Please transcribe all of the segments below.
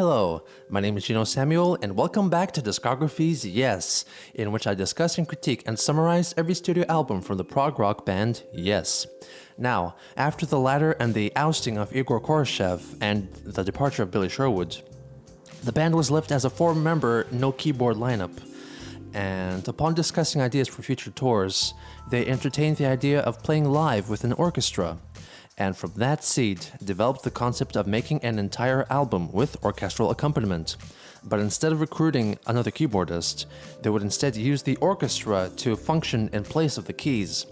Hello, my name is Geno Samuel, and welcome back to Discographies, Yes, in which I discuss and critique and summarize every studio album from the prog rock band Yes. Now, after the latter and the ousting of Igor Koroshev and the departure of Billy Sherwood, the band was left as a four-member, no-keyboard lineup. And upon discussing ideas for future tours, they entertained the idea of playing live with an orchestra. And from that seed, developed the concept of making an entire album with orchestral accompaniment. But instead of recruiting another keyboardist, they would instead use the orchestra to function in place of the keys.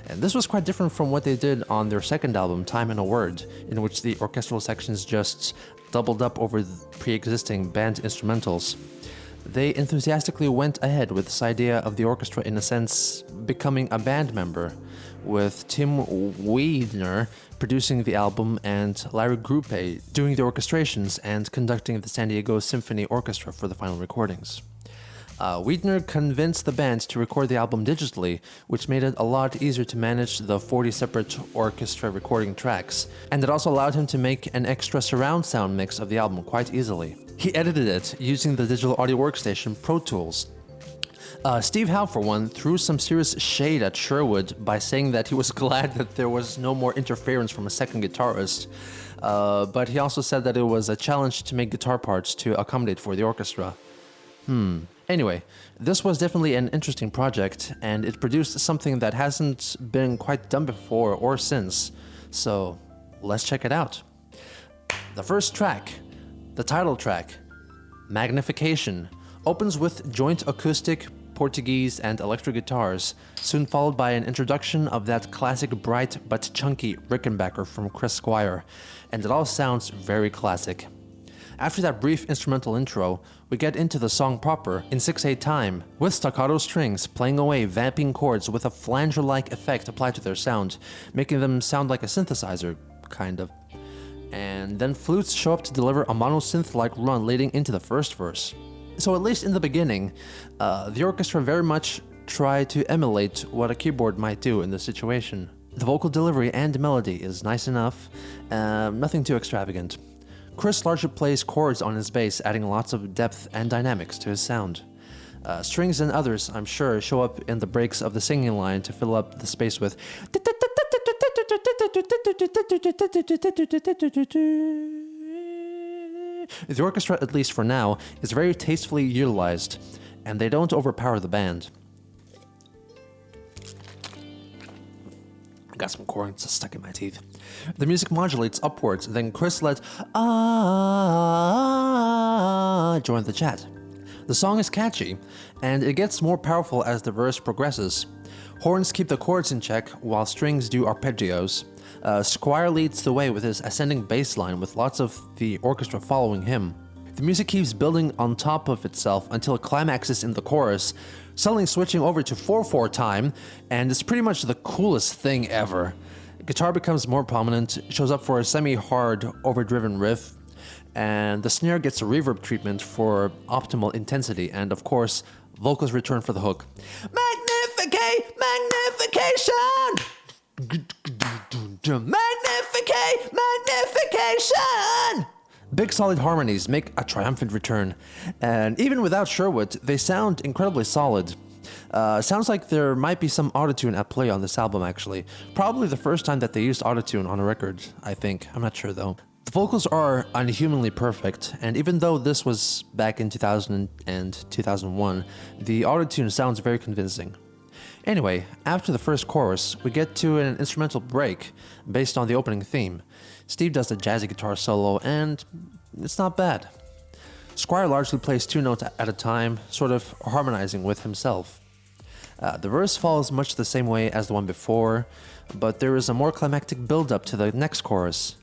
And this was quite different from what they did on their second album, Time and a Word, in which the orchestral sections just doubled up over the pre-existing band instrumentals. They enthusiastically went ahead with this idea of the orchestra, in a sense, becoming a band member, with Tim Wiedner producing the album and Larry Grupe doing the orchestrations and conducting the San Diego Symphony Orchestra for the final recordings. Wiedner convinced the band to record the album digitally, which made it a lot easier to manage the 40 separate orchestra recording tracks, and it also allowed him to make an extra surround sound mix of the album quite easily. He edited it using the digital audio workstation Pro Tools. Steve Howe, for one, threw some serious shade at Sherwood by saying that he was glad that there was no more interference from a second guitarist, but he also said that it was a challenge to make guitar parts to accommodate for the orchestra. Anyway, this was definitely an interesting project, and it produced something that hasn't been quite done before or since, so let's check it out. The first track, the title track, Magnification, opens with joint acoustic, Portuguese, and electric guitars, soon followed by an introduction of that classic bright but chunky Rickenbacker from Chris Squire, and it all sounds very classic. After that brief instrumental intro, we get into the song proper in 6/8 time, with staccato strings playing away vamping chords with a flanger-like effect applied to their sound, making them sound like a synthesizer, kind of. And then flutes show up to deliver a monosynth-like run leading into the first verse. So at least in the beginning, the orchestra very much tried to emulate what a keyboard might do in this situation. The vocal delivery and melody is nice enough, nothing too extravagant. Chris largely plays chords on his bass, adding lots of depth and dynamics to his sound. Strings and others, I'm sure, show up in the breaks of the singing line to fill up the space with The orchestra, at least for now, is very tastefully utilized, and they don't overpower the band. I got some corn stuck in my teeth. The music modulates upwards, then Chris lets join the chat. The song is catchy, and it gets more powerful as the verse progresses. Horns keep the chords in check, while strings do arpeggios. Squire leads the way with his ascending bass line, with lots of the orchestra following him. The music keeps building on top of itself until it climaxes in the chorus, suddenly switching over to 4/4 time, and it's pretty much the coolest thing ever. Guitar becomes more prominent, shows up for a semi-hard, overdriven riff, and the snare gets a reverb treatment for optimal intensity, and of course, vocals return for the hook. Magnification! Magnification! Big solid harmonies make a triumphant return, and even without Sherwood, they sound incredibly solid. Sounds like there might be some autotune at play on this album, actually. Probably the first time that they used autotune on a record, I think. I'm not sure, though. The vocals are unhumanly perfect, and even though this was back in 2000 and 2001, the autotune sounds very convincing. Anyway, after the first chorus, we get to an instrumental break based on the opening theme. Steve does a jazzy guitar solo, and it's not bad. Squire largely plays two notes at a time, sort of harmonizing with himself. The verse follows much the same way as the one before, but there is a more climactic build-up to the next chorus.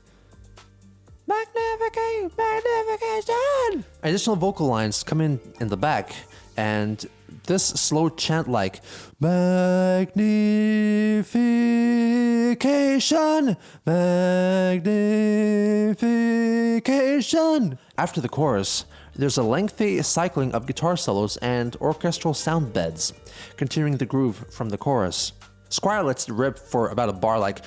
Magnification! Additional vocal lines come in the back, and this slow chant like Magnification! Magnification! After the chorus, there's a lengthy cycling of guitar solos and orchestral sound beds, continuing the groove from the chorus. Squire lets it rip for about a bar like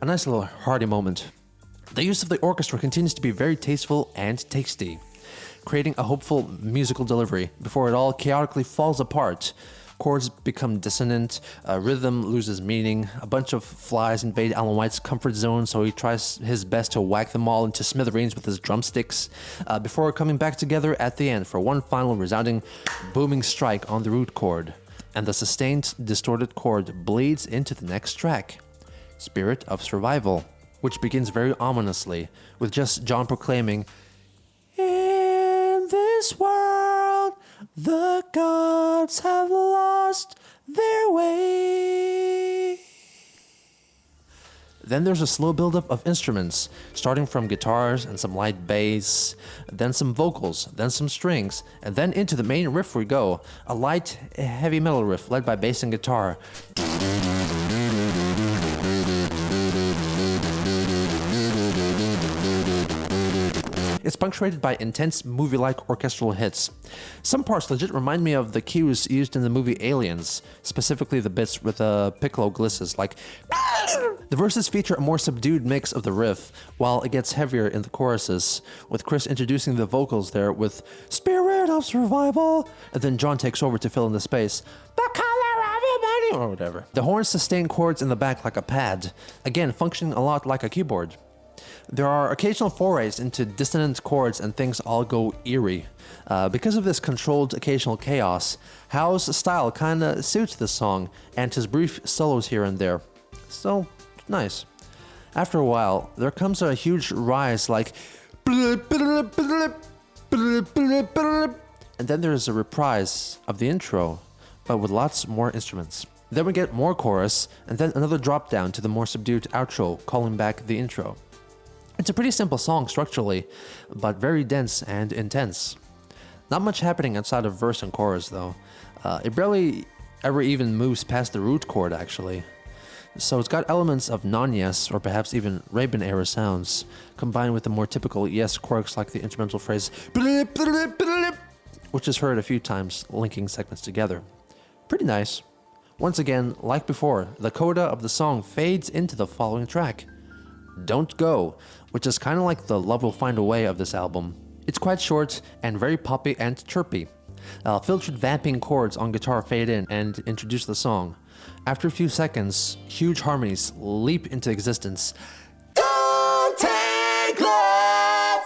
a nice little hearty moment. The use of the orchestra continues to be very tasteful and tasty, creating a hopeful musical delivery before it all chaotically falls apart. Chords become dissonant, rhythm loses meaning, a bunch of flies invade Alan White's comfort zone, so he tries his best to whack them all into smithereens with his drumsticks, before coming back together at the end for one final resounding, booming strike on the root chord. And the sustained, distorted chord bleeds into the next track, Spirit of Survival, which begins very ominously, with just John proclaiming, "In this world, the gods have lost their way." Then there's a slow buildup of instruments, starting from guitars and some light bass, then some vocals, then some strings, and then into the main riff we go, a light, heavy metal riff led by bass and guitar. It's punctuated by intense movie-like orchestral hits. Some parts legit remind me of the cues used in the movie Aliens, specifically the bits with piccolo glisses, like the verses feature a more subdued mix of the riff, while it gets heavier in the choruses, with Chris introducing the vocals there with Spirit of Survival, and then John takes over to fill in the space, the color of your body, or whatever. The horns sustain chords in the back like a pad, again functioning a lot like a keyboard. There are occasional forays into dissonant chords and things all go eerie. Because of this controlled occasional chaos, Howe's style kinda suits this song and his brief solos here and there. So, nice. After a while, there comes a huge rise like and then there's a reprise of the intro, but with lots more instruments. Then we get more chorus, and then another drop down to the more subdued outro, calling back the intro. It's a pretty simple song structurally, but very dense and intense. Not much happening outside of verse and chorus though. It barely ever even moves past the root chord actually. So it's got elements of non-Yes or perhaps even Rabin era sounds, combined with the more typical Yes quirks like the instrumental phrase which is heard a few times linking segments together. Pretty nice. Once again, like before, the coda of the song fades into the following track, Don't Go, which is kind of like the Love Will Find a Way of this album. It's quite short and very poppy and chirpy. Filtered vamping chords on guitar fade in and introduce the song. After a few seconds, huge harmonies leap into existence. Don't take love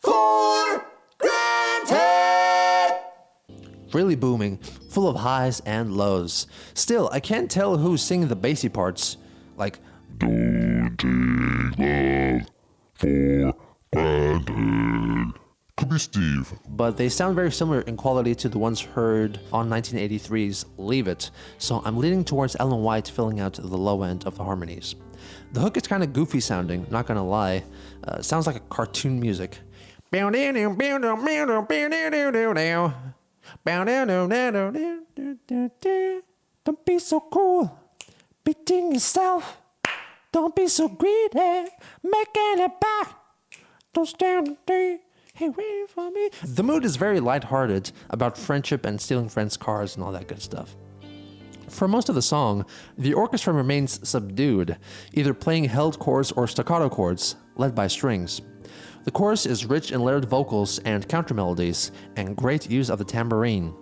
for granted! Really booming, full of highs and lows. Still, I can't tell who's singing the bassy parts, like don't take love for granted. Could be Steve. But they sound very similar in quality to the ones heard on 1983's Leave It, so I'm leaning towards Alan White filling out the low end of the harmonies. The hook is kind of goofy sounding, not gonna lie. Sounds like a cartoon music. Don't be so cruel, beating yourself. Don't be so greedy, making it back. Don't stand there, hey, waiting for me. The mood is very lighthearted about friendship and stealing friends' cars and all that good stuff. For most of the song, the orchestra remains subdued, either playing held chords or staccato chords, led by strings. The chorus is rich in layered vocals and countermelodies, and great use of the tambourine.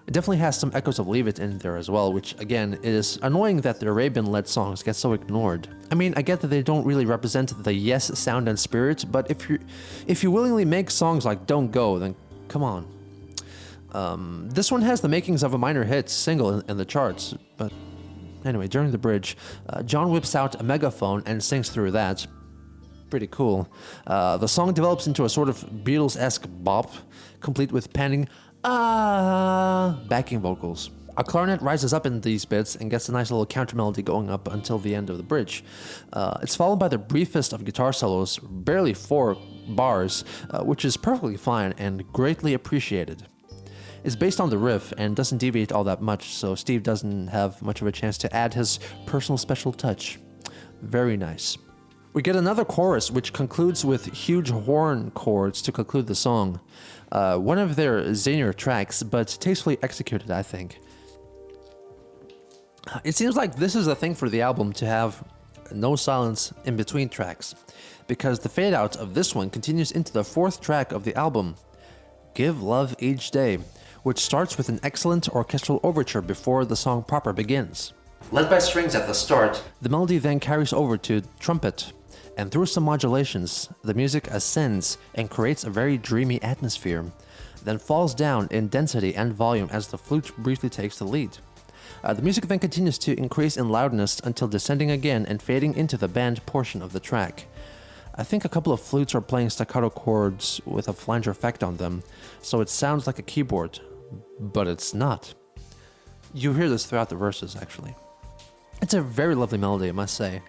It definitely has some echoes of Leave It in there as well, which again is annoying that the Rabin-led songs get so ignored. I mean, I get that they don't really represent the Yes sound and spirit, but if you willingly make songs like Don't Go, then come on. This one has the makings of a minor hit single in the charts, but anyway, during the bridge, John whips out a megaphone and sings through that. Pretty cool. The song develops into a sort of Beatles-esque bop, complete with panning backing vocals. A clarinet rises up in these bits and gets a nice little counter melody going up until the end of the bridge. It's followed by the briefest of guitar solos, barely 4 bars, which is perfectly fine and greatly appreciated. It's based on the riff and doesn't deviate all that much, so Steve doesn't have much of a chance to add his personal special touch. Very nice. We get another chorus which concludes with huge horn chords to conclude the song. One of their zanier tracks, but tastefully executed, I think. It seems like this is a thing for the album to have no silence in between tracks. because the fade out of this one continues into the fourth track of the album, Give Love Each Day, which starts with an excellent orchestral overture before the song proper begins. Led by strings at the start, the melody then carries over to trumpet, and through some modulations, the music ascends and creates a very dreamy atmosphere, then falls down in density and volume as the flute briefly takes the lead. The music then continues to increase in loudness until descending again and fading into the band portion of the track. I think a couple of flutes are playing staccato chords with a flanger effect on them, so it sounds like a keyboard, but it's not. You hear this throughout the verses, actually. It's a very lovely melody, I must say.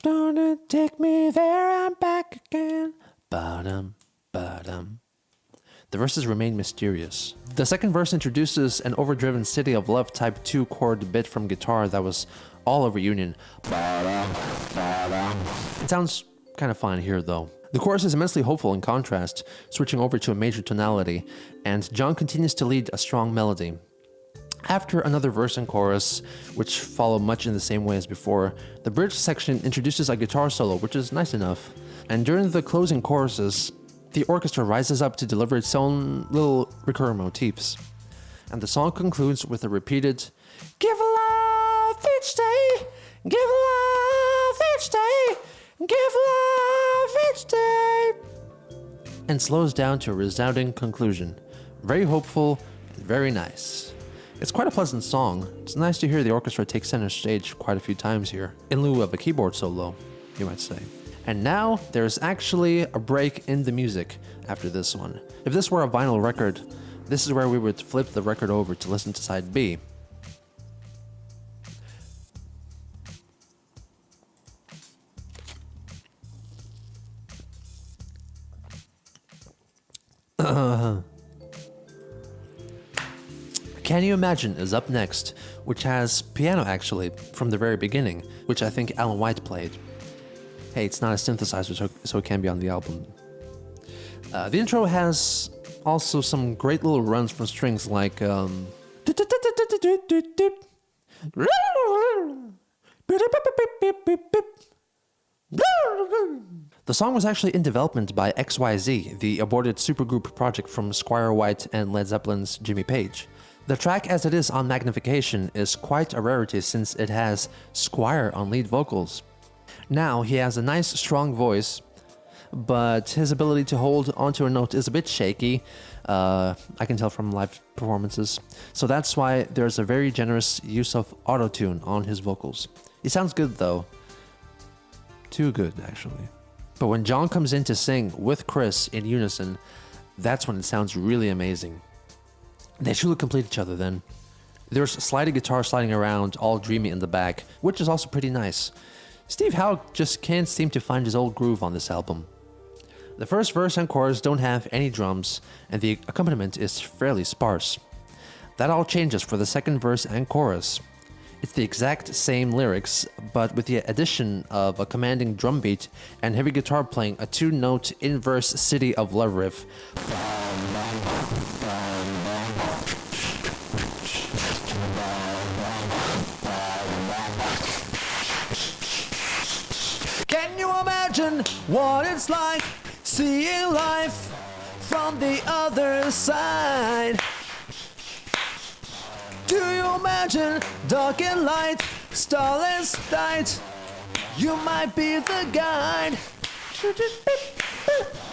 Don't it take me there, I'm back again. Ba-dum, ba-dum. The verses remain mysterious. The second verse introduces an overdriven City of Love type 2 chord bit from guitar that was all over Union. Ba-dum, ba-dum. It sounds kind of fine here though. The chorus is immensely hopeful in contrast, switching over to a major tonality, and John continues to lead a strong melody. After another verse and chorus, which follow much in the same way as before, the bridge section introduces a guitar solo, which is nice enough. And during the closing choruses, the orchestra rises up to deliver its own little recurring motifs. And the song concludes with a repeated, Give love each day, give love each day, give love each day, and slows down to a resounding conclusion. Very hopeful, very nice. It's quite a pleasant song. It's nice to hear the orchestra take center stage quite a few times here, in lieu of a keyboard solo, you might say. And now, there's actually a break in the music after this one. If this were a vinyl record, this is where we would flip the record over to listen to side B. Can You Imagine is up next, which has piano actually, from the very beginning, which I think Alan White played. Hey, it's not a synthesizer, so it can be on the album. The intro has also some great little runs from strings like... The song was actually in development by XYZ, the aborted supergroup project from Squire White and Led Zeppelin's Jimmy Page. The track as it is on Magnification is quite a rarity since it has Squire on lead vocals. Now, he has a nice strong voice, but his ability to hold onto a note is a bit shaky, I can tell from live performances. So that's why there's a very generous use of auto-tune on his vocals. He sounds good though. Too good, actually. But when John comes in to sing with Chris in unison, that's when it sounds really amazing. They truly complete each other then. There's sliding guitar sliding around, all dreamy in the back, which is also pretty nice. Steve Howe just can't seem to find his old groove on this album. The first verse and chorus don't have any drums, and the accompaniment is fairly sparse. That all changes for the second verse and chorus. It's the exact same lyrics, but with the addition of a commanding drum beat and heavy guitar playing a two-note inverse City of Love riff. Can you imagine what it's like seeing life from the other side? Do you imagine dark and light, starless night? You might be the guide.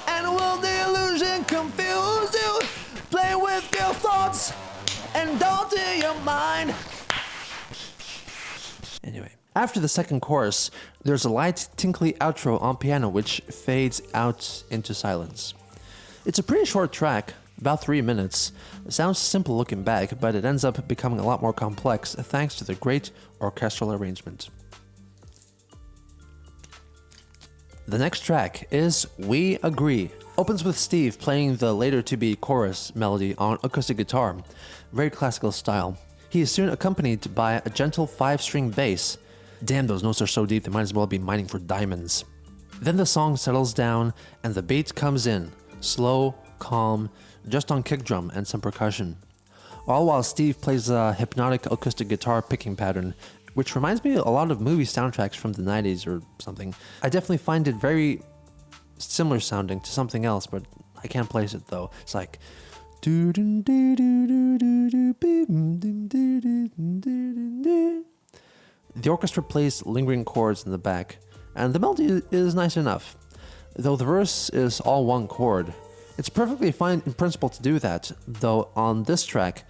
And will the illusion confuse you? Play with your thoughts and alter your mind. Anyway, after the second chorus, there's a light, tinkly outro on piano which fades out into silence. It's a pretty short track, about 3 minutes. It sounds simple looking back, but it ends up becoming a lot more complex thanks to the great orchestral arrangement. The next track is We Agree. Opens with Steve playing the later-to-be chorus melody on acoustic guitar, very classical style. He is soon accompanied by a gentle 5-string bass. Damn, those notes are so deep they might as well be mining for diamonds. Then the song settles down and the beat comes in, slow, calm, just on kick drum and some percussion. All while Steve plays a hypnotic acoustic guitar picking pattern, which reminds me a lot of movie soundtracks from the 90s or something. I definitely find it very similar sounding to something else, but I can't place it though. It's like the orchestra plays lingering chords in the back, and the melody is nice enough, though the verse is all one chord. It's perfectly fine in principle to do that, though on this track,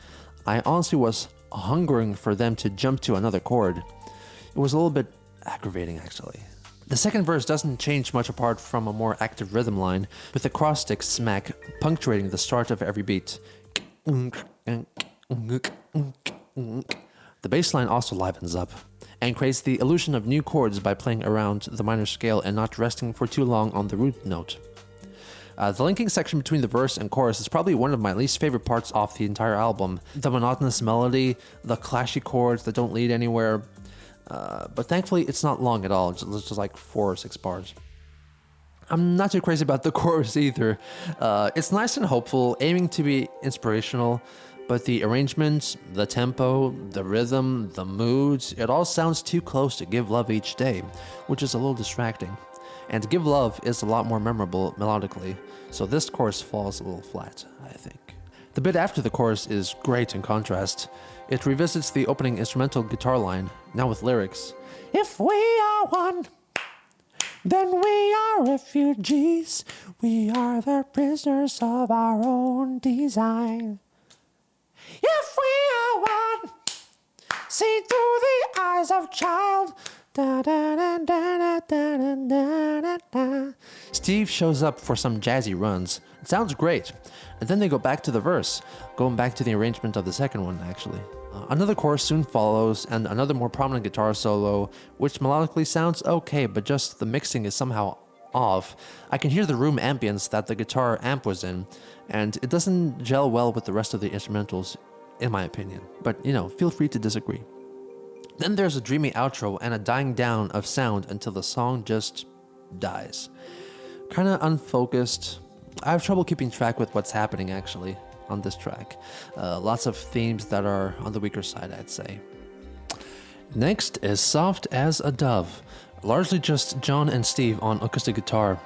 I honestly was hungering for them to jump to another chord. It was a little bit aggravating, actually. The second verse doesn't change much apart from a more active rhythm line, with the cross stick smack punctuating the start of every beat. The bass line also livens up, and creates the illusion of new chords by playing around the minor scale and not resting for too long on the root note. The linking section between the verse and chorus is probably one of my least favorite parts off the entire album. The monotonous melody, the clashy chords that don't lead anywhere, but thankfully it's not long at all, it's just like 4 or 6 bars. I'm not too crazy about the chorus either. It's nice and hopeful, aiming to be inspirational, but the arrangement, the tempo, the rhythm, the moods, it all sounds too close to Give Love Each Day, which is a little distracting. And Give Love is a lot more memorable melodically, so this chorus falls a little flat, I think. The bit after the chorus is great in contrast. It revisits the opening instrumental guitar line, now with lyrics. If we are one, then we are refugees. We are the prisoners of our own design. If we are one, see through the eyes of child. Steve shows up for some jazzy runs. It sounds great. And then they go back to the verse, going back to the arrangement of the second one, actually. Another chorus soon follows, and another more prominent guitar solo, which melodically sounds okay, but just the mixing is somehow off. I can hear the room ambience that the guitar amp was in, and it doesn't gel well with the rest of the instrumentals, in my opinion. But, feel free to disagree. Then there's a dreamy outro and a dying down of sound until the song just dies. Kinda unfocused. I have trouble keeping track with what's happening, actually, on this track. Lots of themes that are on the weaker side, I'd say. Next is Soft as a Dove, largely just John and Steve on acoustic guitar.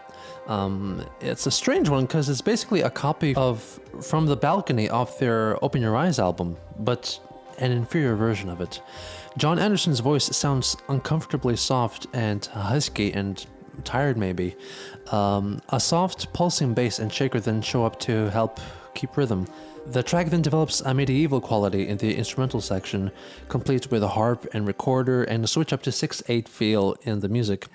It's a strange one because it's basically a copy of From the Balcony off their Open Your Eyes album, but an inferior version of it. John Anderson's voice sounds uncomfortably soft and husky and tired maybe. A soft pulsing bass and shaker then show up to help keep rhythm. The track then develops a medieval quality in the instrumental section, complete with a harp and recorder and a switch up to 6/8 feel in the music.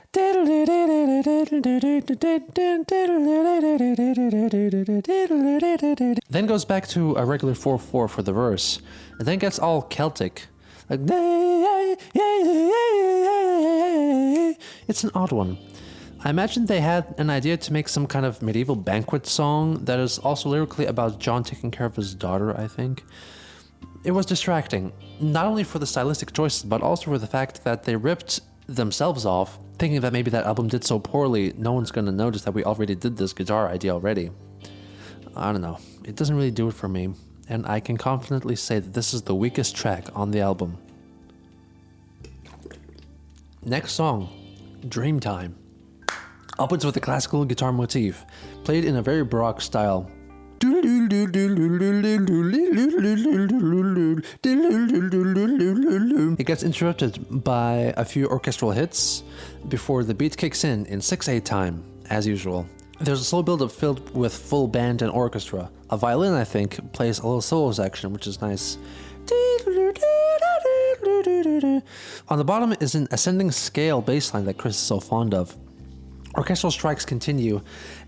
Then goes back to a regular 4/4 for the verse, and then gets all Celtic. Like, it's an odd one. I imagine they had an idea to make some kind of medieval banquet song that is also lyrically about John taking care of his daughter, I think. It was distracting, not only for the stylistic choices, but also for the fact that they ripped themselves off, thinking that maybe that album did so poorly, no one's gonna notice that we already did this guitar idea already. I don't know, it doesn't really do it for me, and I can confidently say that this is the weakest track on the album. Next song, Dreamtime. Opens with a classical guitar motif, played in a very Baroque style. It gets interrupted by a few orchestral hits before the beat kicks in 6/8 time, as usual. There's a slow build-up filled with full band and orchestra. A violin, I think, plays a little solo section, which is nice. On the bottom is an ascending scale bass line that Chris is so fond of. Orchestral strikes continue,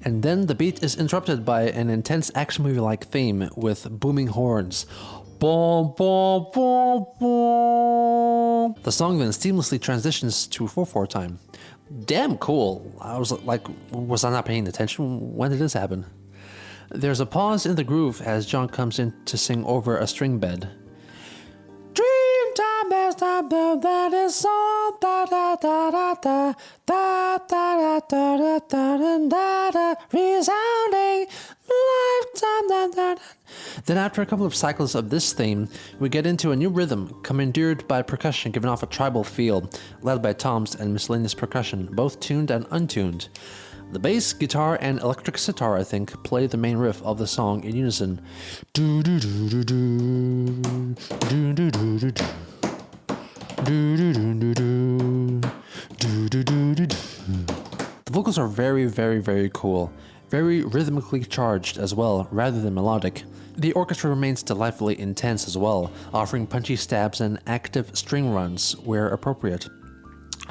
and then the beat is interrupted by an intense action movie-like theme with booming horns. Boom, boom, boom, boom. The song then seamlessly transitions to 4/4 time. Damn cool. I was like, was I not paying attention? When did this happen? There's a pause in the groove as John comes in to sing over a string bed. Dreamtime, there's time that is all da da da da da da da da da da da da resounding lifetime da da. Then after a couple of cycles of this theme, we get into a new rhythm commandeered by percussion giving off a tribal feel, led by toms and miscellaneous percussion, both tuned and untuned. The bass, guitar, and electric sitar, I think, play the main riff of the song in unison. The vocals are very, very, very cool. Very rhythmically charged as well, rather than melodic. The orchestra remains delightfully intense as well, offering punchy stabs and active string runs where appropriate.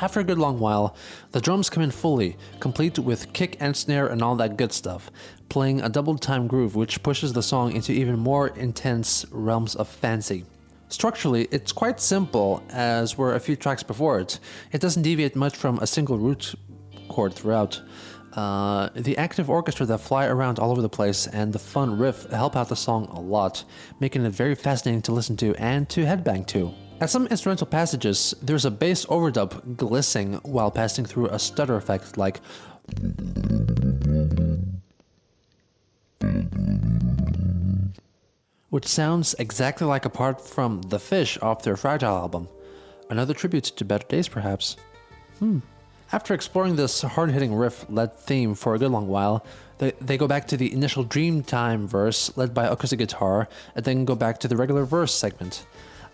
After a good long while, the drums come in fully, complete with kick and snare and all that good stuff, playing a double time groove which pushes the song into even more intense realms of fancy. Structurally, it's quite simple, as were a few tracks before it. It doesn't deviate much from a single root chord throughout. The active orchestra that fly around all over the place and the fun riff help out the song a lot, making it very fascinating to listen to and to headbang to. At some instrumental passages, there's a bass overdub glissing while passing through a stutter effect like which sounds exactly like a part from The Fish off their Fragile album. Another tribute to better days, perhaps. After exploring this hard-hitting riff-led theme for a good long while, they go back to the initial Dreamtime verse led by acoustic guitar, and then go back to the regular verse segment.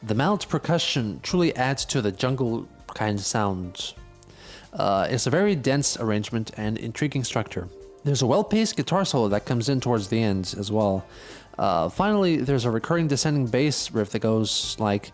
The mallet percussion truly adds to the jungle kind of sound. It's a very dense arrangement and intriguing structure. There's a well-paced guitar solo that comes in towards the end as well. Finally, there's a recurring descending bass riff that goes like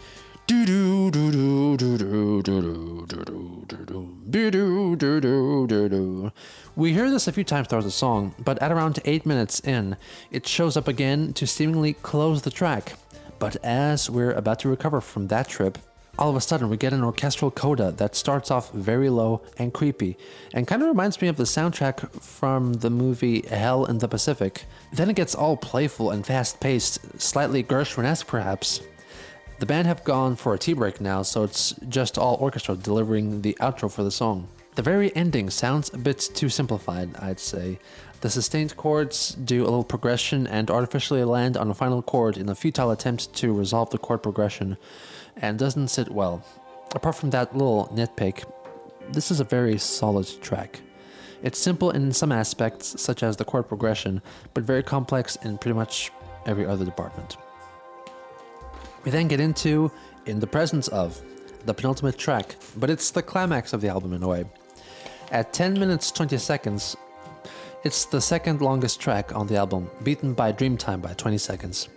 we hear this a few times throughout the song, but at around 8 minutes in, it shows up again to seemingly close the track. But as we're about to recover from that trip, all of a sudden we get an orchestral coda that starts off very low and creepy, and kind of reminds me of the soundtrack from the movie Hell in the Pacific. Then it gets all playful and fast-paced, slightly Gershwin-esque perhaps. The band have gone for a tea break now, so it's just all orchestra delivering the outro for the song. The very ending sounds a bit too simplified, I'd say. The sustained chords do a little progression and artificially land on a final chord in a futile attempt to resolve the chord progression, and doesn't sit well. Apart from that little nitpick, this is a very solid track. It's simple in some aspects, such as the chord progression, but very complex in pretty much every other department. We then get into In the Presence of, the penultimate track, but it's the climax of the album in a way. At 10 minutes 20 seconds, it's the second longest track on the album, beaten by Dreamtime by 20 seconds.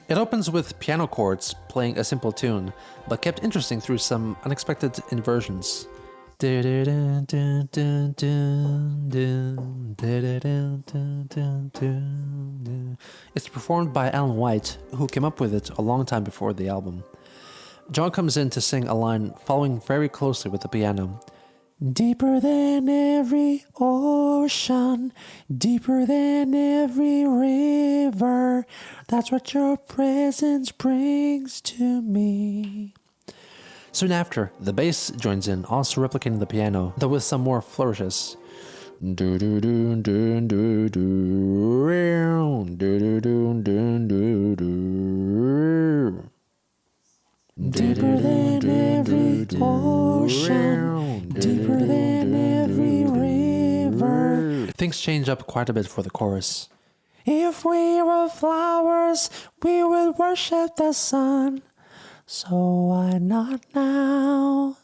It opens with piano chords playing a simple tune, but kept interesting through some unexpected inversions. It's performed by Alan White, who came up with it a long time before the album. John comes in to sing a line following very closely with the piano. Deeper than every ocean, deeper than every river, that's what your presence brings to me. Soon after, the bass joins in, also replicating the piano, though with some more flourishes. Deeper than every ocean, deeper than every river. Things change up quite a bit for the chorus. If we were flowers, we would worship the sun. So why not now?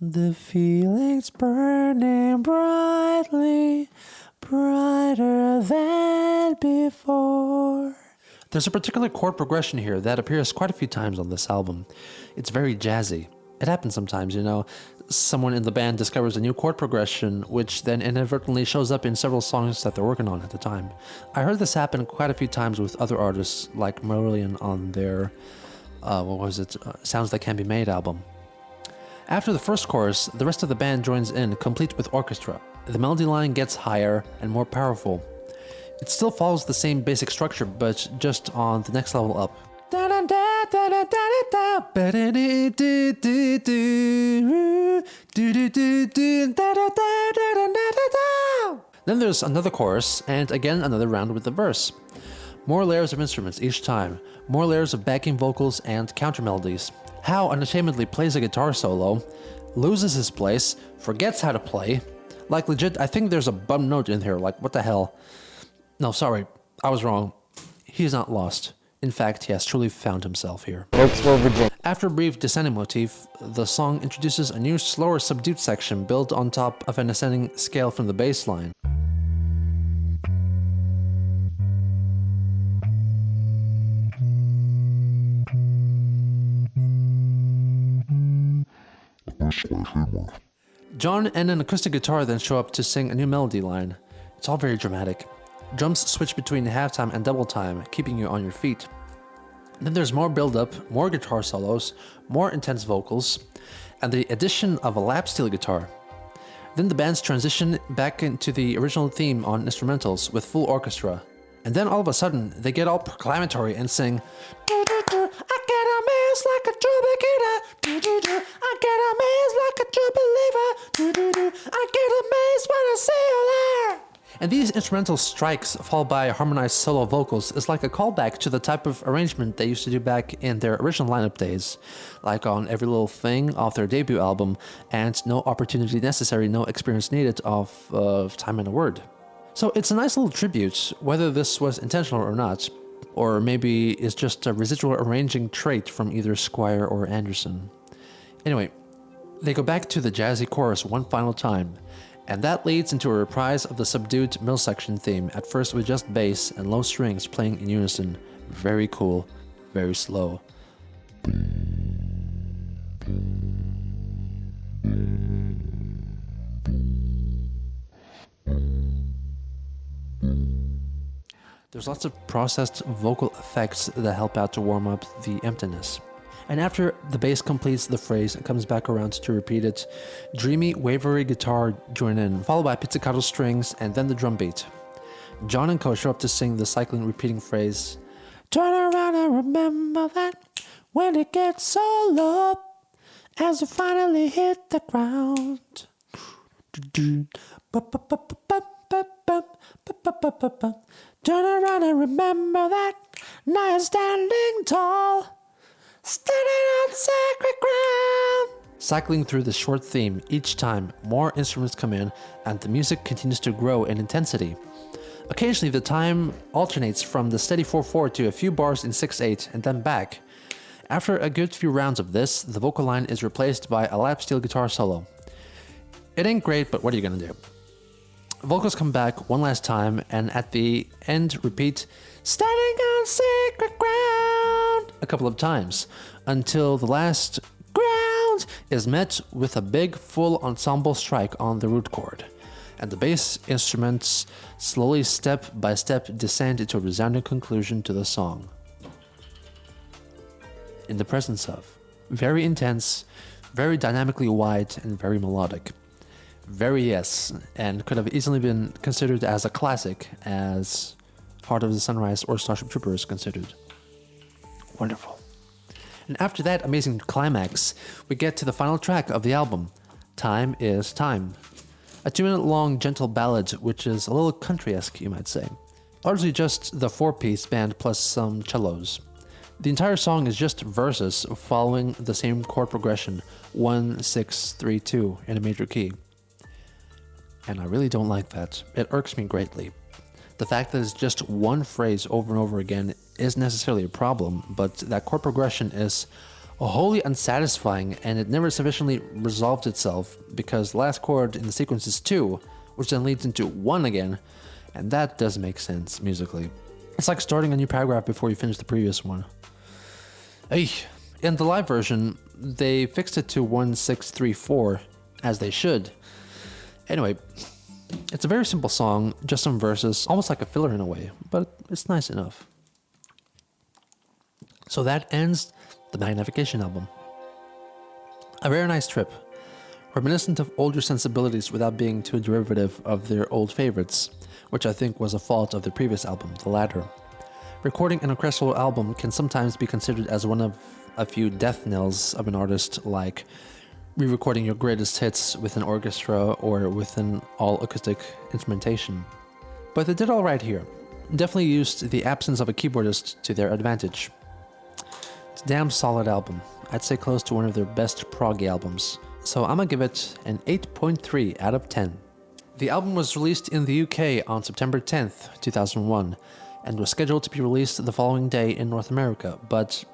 The feeling's burning brightly, brighter than before. There's a particular chord progression here that appears quite a few times on this album. It's very jazzy. It happens sometimes, you know. Someone in the band discovers a new chord progression, which then inadvertently shows up in several songs that they're working on at the time. I heard this happen quite a few times with other artists, like Marillion on their Sounds That Can Be Made album. After the first chorus, the rest of the band joins in, complete with orchestra. The melody line gets higher and more powerful. It still follows the same basic structure, but just on the next level up. Then there's another chorus, and again another round with the verse. More layers of instruments each time, more layers of backing vocals and counter melodies. Howe unashamedly plays a guitar solo, loses his place, forgets how to play, Like legit, I think there's a bum note in here, like what the hell? No, sorry, I was wrong. He is not lost. In fact, he has truly found himself here. After a brief descending motif, the song introduces a new, slower, subdued section built on top of an ascending scale from the bass line. John and an acoustic guitar then show up to sing a new melody line. It's all very dramatic. Drums switch between halftime and double time, keeping you on your feet. Then there's more build-up, more guitar solos, more intense vocals, and the addition of a lap steel guitar. Then the band's transition back into the original theme on instrumentals with full orchestra. And then all of a sudden, they get all proclamatory and sing, I get amazed like a true beginner. I get amazed like a true believer. I get amazed when I see you there. And these instrumental strikes, followed by harmonized solo vocals, is like a callback to the type of arrangement they used to do back in their original lineup days, like on Every Little Thing off their debut album, and No Opportunity Necessary, No Experience Needed off of Time and a Word. So it's a nice little tribute, whether this was intentional or not, or maybe it's just a residual arranging trait from either Squire or Anderson. Anyway, they go back to the jazzy chorus one final time, and that leads into a reprise of the subdued middle section theme, at first with just bass and low strings playing in unison. Very cool, very slow. There's lots of processed vocal effects that help out to warm up the emptiness. And after the bass completes the phrase and comes back around to repeat it, dreamy, wavery guitar join in, followed by pizzicato strings and then the drum beat. John and co show up to sing the cycling repeating phrase, turn around and remember that when it gets so low, as you finally hit the ground. Turn around and remember that now you're standing tall. Standing on sacred ground. Cycling through the short theme, each time more instruments come in and the music continues to grow in intensity. Occasionally the time alternates from the steady 4/4 to a few bars in 6/8 and then back. After a good few rounds of this, the vocal line is replaced by a lap steel guitar solo. It ain't great, but what are you gonna do? Vocals come back one last time and at the end repeat, standing on sacred ground, a couple of times, until the last ground is met with a big full ensemble strike on the root chord. And the bass instruments slowly step by step descend into a resounding conclusion to the song. In the presence of very intense, very dynamically wide, and very melodic. Very yes, and could have easily been considered as a classic, as Heart of the Sunrise or Starship Trooper is considered. Wonderful. And after that amazing climax, we get to the final track of the album, Time is Time. A 2-minute long gentle ballad, which is a little country-esque, you might say. Largely just the 4-piece band plus some cellos. The entire song is just verses following the same chord progression, 1, 6, 3, 2 in a major key. And I really don't like that. It irks me greatly. The fact that it's just one phrase over and over again isn't necessarily a problem, but that chord progression is wholly unsatisfying and it never sufficiently resolved itself because the last chord in the sequence is 2, which then leads into 1 again, and that doesn't make sense musically. It's like starting a new paragraph before you finish the previous one. Ay. In the live version, they fixed it to 1, 6, 3, 4, as they should. Anyway, it's a very simple song, just some verses, almost like a filler in a way, but it's nice enough. So that ends the Magnification album. A very nice trip, reminiscent of older sensibilities without being too derivative of their old favorites, which I think was a fault of the previous album, the latter. Recording an orchestral album can sometimes be considered as one of a few death knells of an artist, like re-recording your greatest hits with an orchestra or with an all-acoustic instrumentation. But they did all right here. Definitely used the absence of a keyboardist to their advantage. It's a damn solid album. I'd say close to one of their best prog albums. So I'm gonna give it an 8.3 out of 10. The album was released in the UK on September 10th, 2001, and was scheduled to be released the following day in North America, but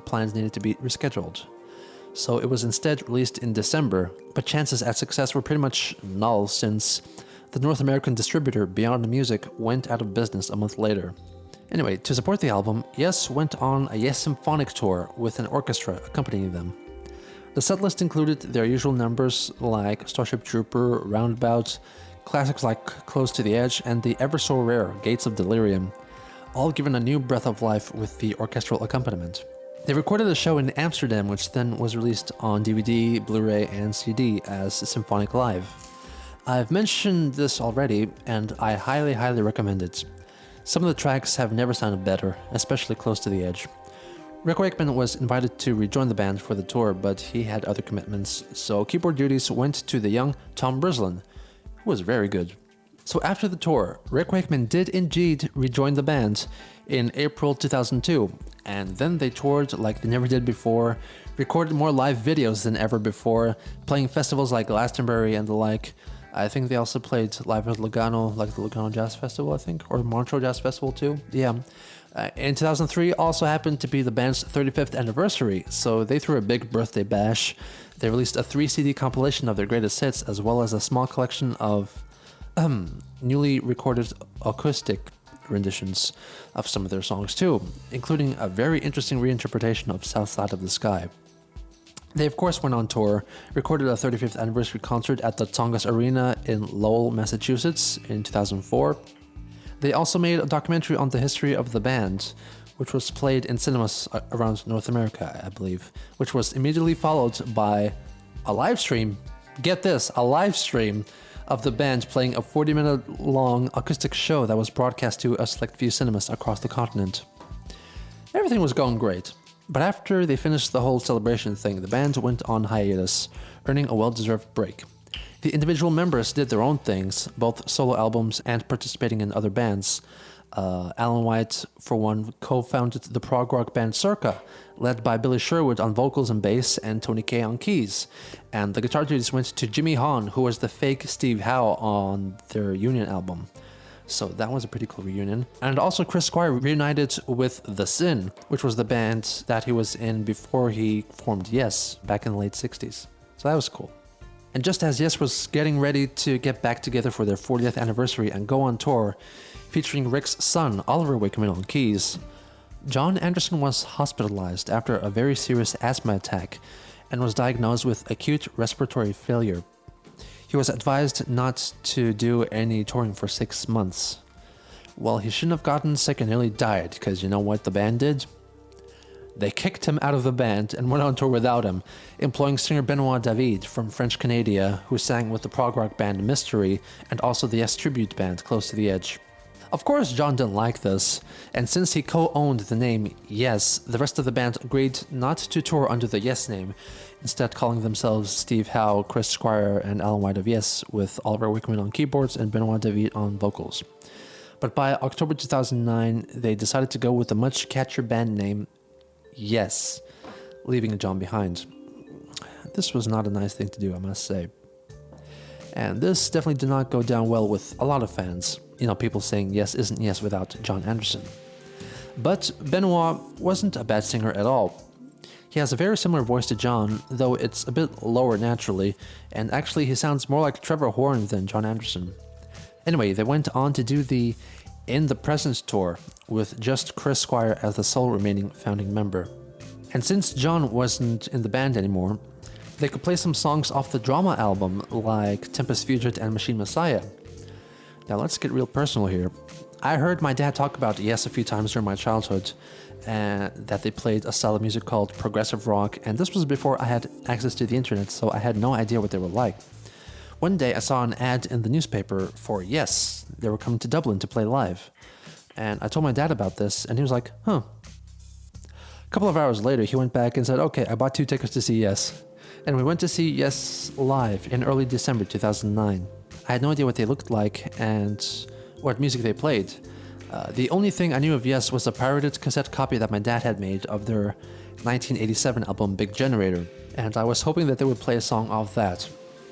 plans needed to be rescheduled. So it was instead released in December, but chances at success were pretty much null since the North American distributor Beyond Music went out of business a month later. Anyway, to support the album, Yes went on a Yes Symphonic tour with an orchestra accompanying them. The setlist included their usual numbers like Starship Trooper, Roundabout, classics like Close to the Edge, and the ever so rare Gates of Delirium, all given a new breath of life with the orchestral accompaniment. They recorded a show in Amsterdam, which then was released on DVD, Blu-ray, and CD as Symphonic Live. I've mentioned this already, and I highly recommend it. Some of the tracks have never sounded better, especially Close to the Edge. Rick Wakeman was invited to rejoin the band for the tour, but he had other commitments, so keyboard duties went to the young Tom Brislin, who was very good. So after the tour, Rick Wakeman did indeed rejoin the band in April 2002, and then they toured like they never did before, recorded more live videos than ever before, playing festivals like Glastonbury and the like. I think they also played live at Lugano, like the Lugano Jazz Festival, I think, or Montreux Jazz Festival too. Yeah. In 2003 also happened to be the band's 35th anniversary, so they threw a big birthday bash. They released a 3 CD compilation of their greatest hits, as well as a small collection of newly recorded acoustic renditions of some of their songs too, including a very interesting reinterpretation of South Side of the Sky. They of course went on tour, recorded a 35th anniversary concert at the Tongass Arena in Lowell, Massachusetts in 2004. They also made a documentary on the history of the band, which was played in cinemas around North America, I believe, which was immediately followed by a live stream. Get this, a live stream of the band playing a 40-minute long acoustic show that was broadcast to a select few cinemas across the continent. Everything was going great, but after they finished the whole celebration thing, the band went on hiatus, earning a well-deserved break. The individual members did their own things, both solo albums and participating in other bands. Alan White, for one, co-founded the prog rock band Circa, led by Billy Sherwood on vocals and bass and Tony Kaye on keys. And the guitar duties went to Jimmy Hahn, who was the fake Steve Howe on their Union album. So that was a pretty cool reunion. And also Chris Squire reunited with The Sin, which was the band that he was in before he formed Yes back in the late 60s. So that was cool. And just as Yes was getting ready to get back together for their 40th anniversary and go on tour, featuring Rick's son, Oliver Wakeman, on keys, John Anderson was hospitalized after a very serious asthma attack and was diagnosed with acute respiratory failure. He was advised not to do any touring for 6 months. Well, he shouldn't have gotten sick and nearly died, because you know what the band did? They kicked him out of the band and went on tour without him, employing singer Benoit David from French Canada, who sang with the prog rock band Mystery and also the Yes tribute band Close to the Edge. Of course, John didn't like this, and since he co-owned the name Yes, the rest of the band agreed not to tour under the Yes name, instead calling themselves Steve Howe, Chris Squire, and Alan White of Yes, with Oliver Wakeman on keyboards and Benoit David on vocals. But by October 2009, they decided to go with the much catchier band name Yes, leaving John behind. This was not a nice thing to do, I must say. And this definitely did not go down well with a lot of fans. You know, people saying Yes isn't Yes without John Anderson. But Benoit wasn't a bad singer at all. He has a very similar voice to John, though it's a bit lower naturally, and actually he sounds more like Trevor Horn than John Anderson. Anyway, they went on to do the In the Presence tour, with just Chris Squire as the sole remaining founding member. And since John wasn't in the band anymore, they could play some songs off the Drama album, like Tempest Fugit and Machine Messiah. Now let's get real personal here. I heard my dad talk about Yes a few times during my childhood, and that they played a style of music called progressive rock, and this was before I had access to the internet, so I had no idea what they were like. One day I saw an ad in the newspaper for Yes. They were coming to Dublin to play live. And I told my dad about this, and he was like, huh. A couple of hours later, he went back and said, okay, I bought 2 tickets to see Yes. And we went to see Yes live in early December 2009. I had no idea what they looked like and what music they played. The only thing I knew of Yes was a pirated cassette copy that my dad had made of their 1987 album Big Generator, and I was hoping that they would play a song off that.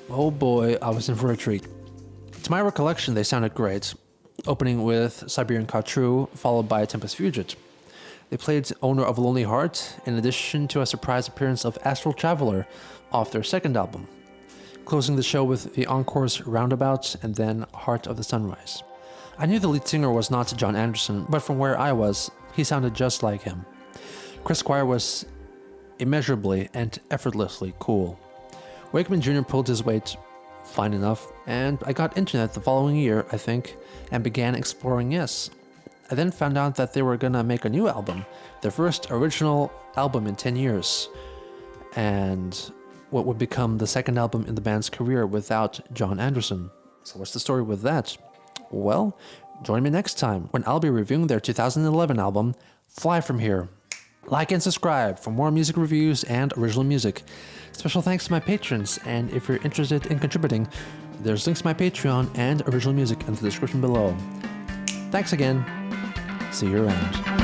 Oh boy, I was in for a treat. To my recollection, they sounded great, opening with Siberian Cartru, followed by Tempest Fugit. They played Owner of a Lonely Heart, in addition to a surprise appearance of Astral Traveler off their second album, closing the show with the encore's Roundabout and then Heart of the Sunrise. I knew the lead singer was not John Anderson, but from where I was, he sounded just like him. Chris Squire was immeasurably and effortlessly cool. Wakeman Jr. pulled his weight fine enough, and I got internet the following year, I think, and began exploring Yes. I then found out that they were gonna make a new album, their first original album in 10 years, and what would become the second album in the band's career without John Anderson. So what's the story with that? Well, join me next time when I'll be reviewing their 2011 album, Fly From Here. Like and subscribe for more music reviews and original music. Special thanks to my patrons, and if you're interested in contributing, there's links to my Patreon and original music in the description below. Thanks again. See you around.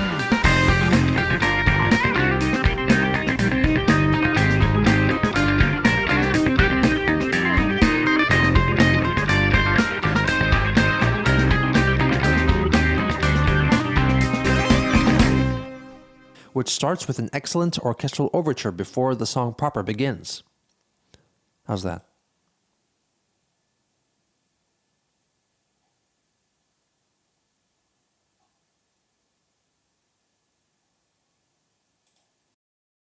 Which starts with an excellent orchestral overture before the song proper begins. How's that?